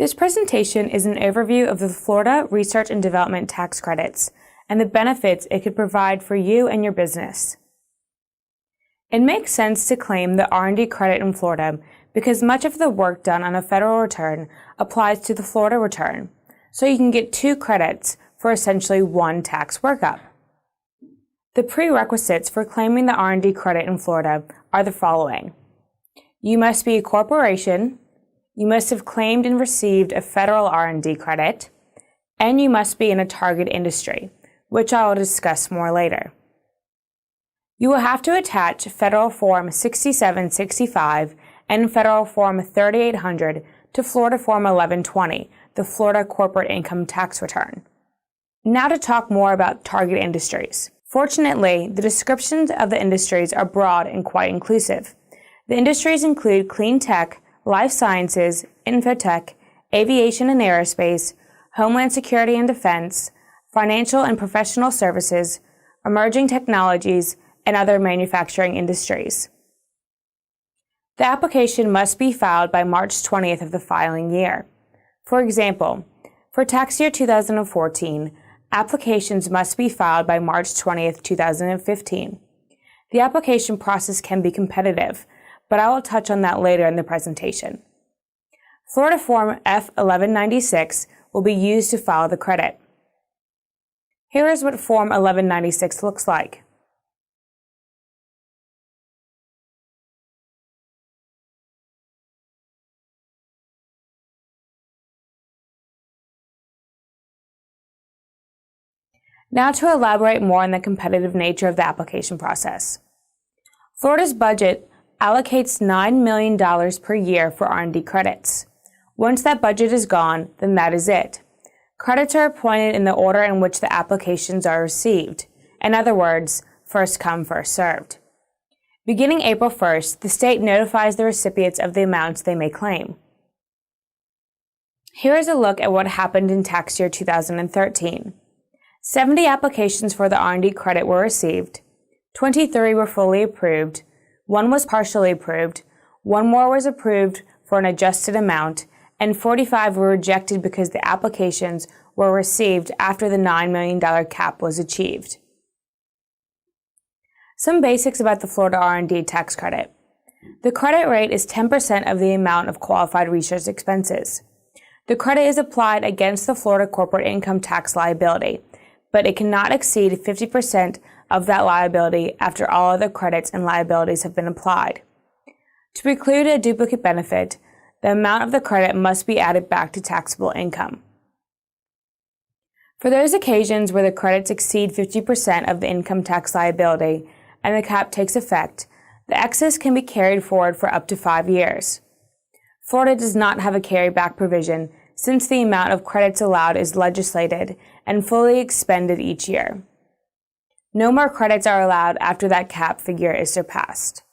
This presentation is an overview of the Florida Research and Development Tax Credits and the benefits it could provide for you and your business. It makes sense to claim the R&D credit in Florida because much of the work done on a federal return applies to the Florida return, so you can get 2 credits for essentially 1 tax workup. The prerequisites for claiming the R&D credit in Florida are the following. You must be a corporation, you must have claimed and received a federal R&D credit, and you must be in a target industry, which I will discuss more later. You will have to attach Federal Form 6765 and Federal Form 3800 to Florida Form 1120, the Florida Corporate Income Tax Return. Now to talk more about target industries. Fortunately, the descriptions of the industries are broad and quite inclusive. The industries include clean tech, life sciences, infotech, aviation and aerospace, homeland security and defense, financial and professional services, emerging technologies, and other manufacturing industries. The application must be filed by March 20th of the filing year. For example, for tax year 2014, applications must be filed by March 20th, 2015. The application process can be competitive, but I will touch on that later in the presentation. Florida Form F-1196 will be used to file the credit. Here is what Form 1196 looks like. Now to elaborate more on the competitive nature of the application process. Florida's budget allocates $9 million per year for R&D credits. Once that budget is gone, then that is it. Credits are appointed in the order in which the applications are received. In other words, first come, first served. Beginning April 1st, the state notifies the recipients of the amounts they may claim. Here is a look at what happened in tax year 2013. 70 applications for the R&D credit were received, 23 were fully approved, 1 was partially approved, 1 more was approved for an adjusted amount, and 45 were rejected because the applications were received after the $9 million cap was achieved. Some basics about the Florida R&D tax credit. The credit rate is 10% of the amount of qualified research expenses. The credit is applied against the Florida corporate income tax liability, but it cannot exceed 50% of that liability after all other credits and liabilities have been applied. To preclude a duplicate benefit, the amount of the credit must be added back to taxable income. For those occasions where the credits exceed 50% of the income tax liability and the cap takes effect, the excess can be carried forward for up to 5 years. Florida does not have a carryback provision since the amount of credits allowed is legislated and fully expended each year. No more credits are allowed after that cap figure is surpassed.